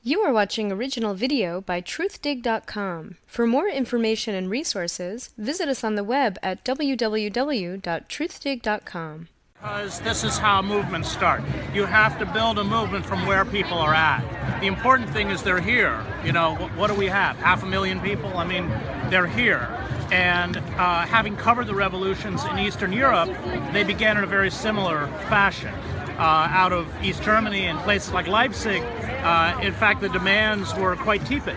You are watching original video by Truthdig.com. For more information and resources, visit us on the web at www.truthdig.com. Because this is how movements start. You have to build a movement from where people are at. The important thing is they're here. You know, what do we have? 500,000 people? I mean, they're here. And having covered the revolutions in Eastern Europe, they began in a very similar fashion. Out of East Germany and places like Leipzig, in fact, the demands were quite tepid.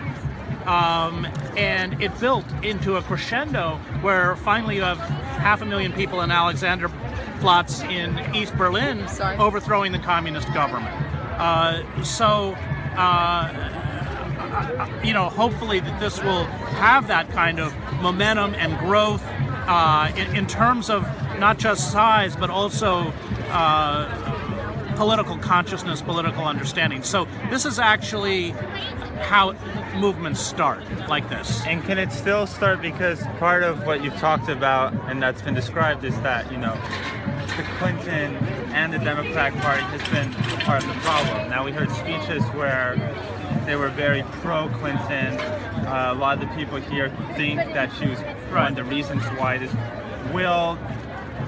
And it built into a crescendo where finally you have 500,000 people in Alexanderplatz in East Berlin overthrowing the communist government. Hopefully that this will have that kind of momentum and growth in terms of not just size, but also political consciousness, political understanding. So this is actually how movements start, like this. And can it still start, because part of what you've talked about and that's been described is that, you know, the Clinton and the Democratic Party has been part of the problem. Now we heard speeches where they were very pro-Clinton. A lot of the people here think that she was one of the reasons why this. Will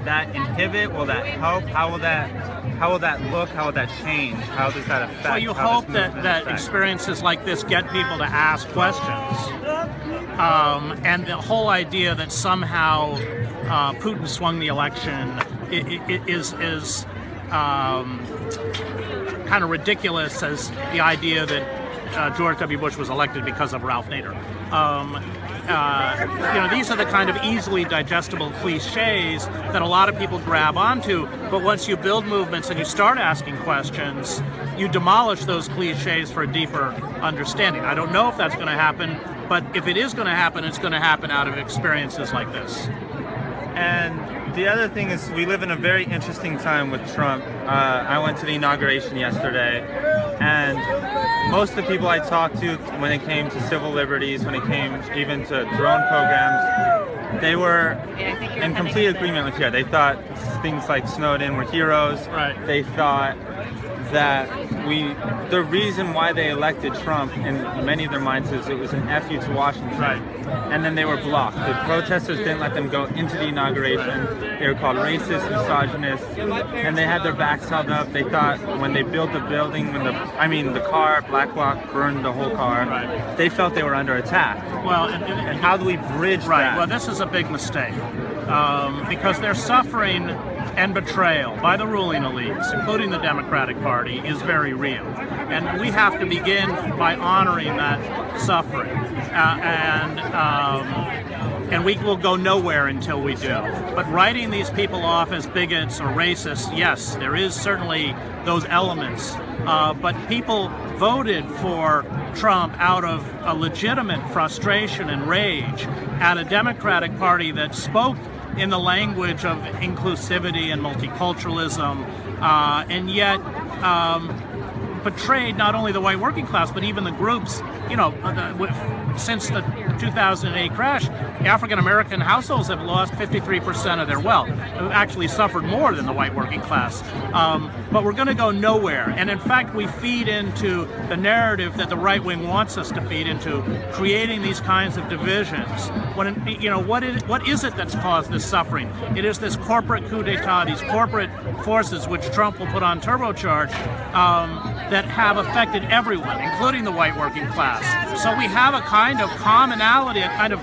that inhibit? Will that help? How will that look? How will that change? How does that affect? Well, you hope that experiences like this get people to ask questions. And the whole idea that somehow Putin swung the election is kind of ridiculous as the idea that George W. Bush was elected because of Ralph Nader. These are the kind of easily digestible cliches that a lot of people grab onto, but once you build movements and you start asking questions, you demolish those cliches for a deeper understanding. I don't know if that's going to happen, but if it is going to happen, it's going to happen out of experiences like this. And the other thing is, we live in a very interesting time with Trump. I went to the inauguration yesterday, and most of the people I talked to when it came to civil liberties, when it came even to drone programs, they were in complete agreement with you. They thought things like Snowden were heroes. Right. They thought that the reason why they elected Trump in many of their minds is it was an FU to Washington. Right. And then they were blocked. The protesters didn't let them go into the inauguration. They were called racist, misogynist, and they had their backs held up. They thought when they built the building, the car, Black Bloc burned the whole car, they felt they were under attack. Well, and how do we bridge that? Right, well, this is a big mistake because their suffering and betrayal by the ruling elites, including the Democratic Party, is very real. And we have to begin by honoring that suffering. And we will go nowhere until we do. But writing these people off as bigots or racists, yes, there is certainly those elements. But people voted for Trump out of a legitimate frustration and rage at a Democratic Party that spoke in the language of inclusivity and multiculturalism, and yet betrayed not only the white working class, but even the groups, since the 2008 crash, African-American households have lost 53% of their wealth. They've actually suffered more than the white working class. But we're going to go nowhere. And in fact, we feed into the narrative that the right wing wants us to feed into, creating these kinds of divisions. When, what is it that's caused this suffering? It is this corporate coup d'etat, these corporate forces which Trump will put on turbocharge, that have affected everyone, including the white working class. So we have a kind of commonality, a kind of,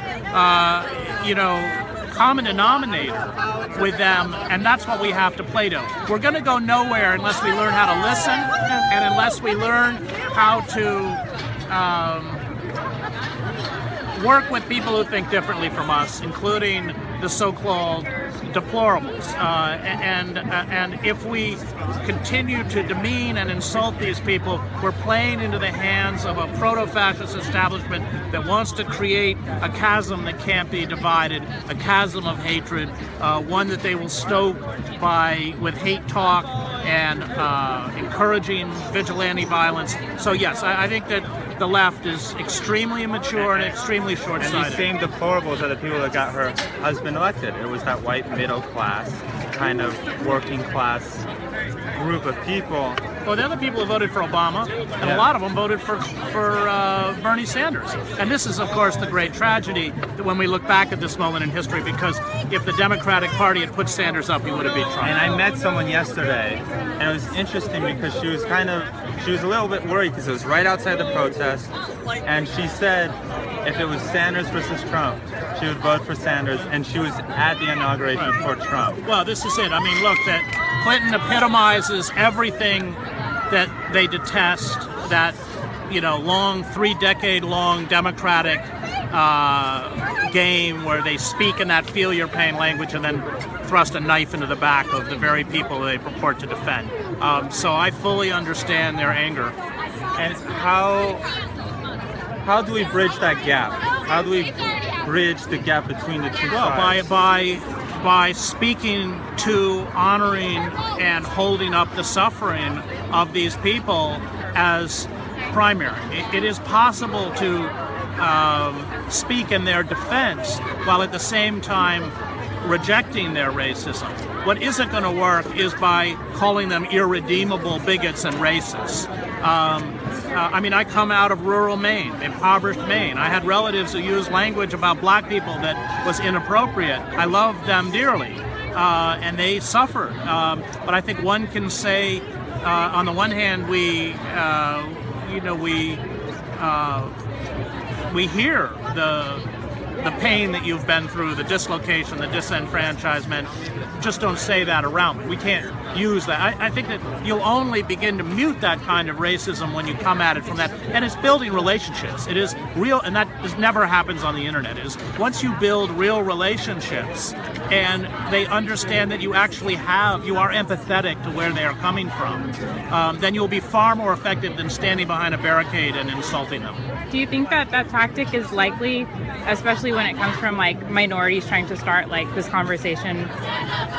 common denominator with them, and that's what we have to play to. We're going to go nowhere unless we learn how to listen, and unless we learn how to work with people who think differently from us, including the so-called deplorables. And if we continue to demean and insult these people, we're playing into the hands of a proto-fascist establishment that wants to create a chasm that can't be divided, a chasm of hatred, one that they will stoke with hate talk and encouraging vigilante violence. So yes, I think that the left is extremely immature and extremely short-sighted. And these same deplorables are the people that got her husband elected. It was that white middle class, kind of working class group of people Well, the other people who voted for Obama, and a lot of them voted for Bernie Sanders. And this is, of course, the great tragedy that when we look back at this moment in history, because if the Democratic Party had put Sanders up, he would have beat Trump. And I met someone yesterday, and it was interesting because she was a little bit worried because it was right outside the protest, and she said if it was Sanders versus Trump, she would vote for Sanders, and she was at the inauguration for Trump. Well, this is it. I mean, look, that Clinton epitomizes everything that they detest, that, long, 3-decade-long Democratic game where they speak in that feel your pain language and then thrust a knife into the back of the very people they purport to defend. So I fully understand their anger. And how do we bridge that gap? How do we bridge the gap between the two sides? By speaking to, honoring, and holding up the suffering of these people as primary. It is possible to speak in their defense while at the same time rejecting their racism. What isn't going to work is by calling them irredeemable bigots and racists. I come out of rural Maine, impoverished Maine. I had relatives who used language about black people that was inappropriate. I loved them dearly, and they suffered. But I think one can say, on the one hand, we hear the pain that you've been through, the dislocation, the disenfranchisement. Just don't say that around. We can't use that. I think that you'll only begin to mute that kind of racism when you come at it from that. And it's building relationships. It is real, and that never happens on the internet. It is once you build real relationships and they understand that you actually you are empathetic to where they are coming from, then you'll be far more effective than standing behind a barricade and insulting them. Do you think that tactic is likely, especially when it comes from minorities trying to start this conversation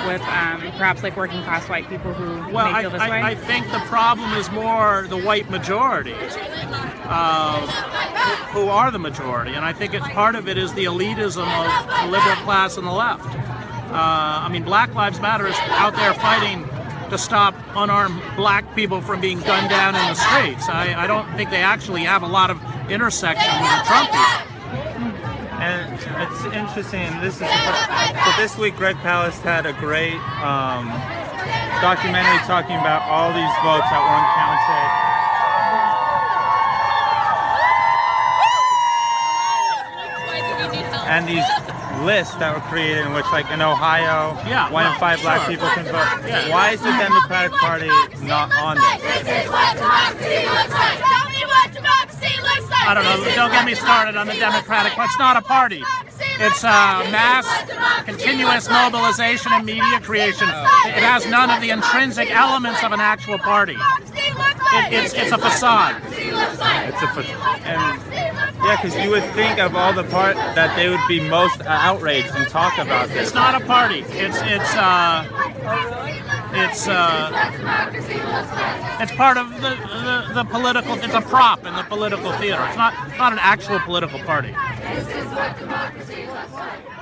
with perhaps working class white people who may feel this way? I think the problem is more the white majority who are the majority, and I think part of it is the elitism of the liberal class and the left. Black Lives Matter is out there fighting to stop unarmed black people from being gunned down in the streets. I don't think they actually have a lot of intersection with the Trump people. And it's interesting. So this week, Greg Palast had a great documentary talking about all these votes that weren't counted, and these lists that were created in which, in Ohio, 1 in 5 black people can vote. Yeah. Why is the Democratic Party not on this? This is what democracy looks like. Tell me what democracy looks like. I don't know. Don't get me started on the Democratic Party. It's not a party. It's mass, continuous mobilization and media creation. It has none of the intrinsic elements of an actual party. It's a facade. It's a facade. And because you would think of all the part that they would be most outraged and talk about this. It's not a party. It's part of the political. It's a prop in the political theater. It's not an actual political party. This is what democracy looks like.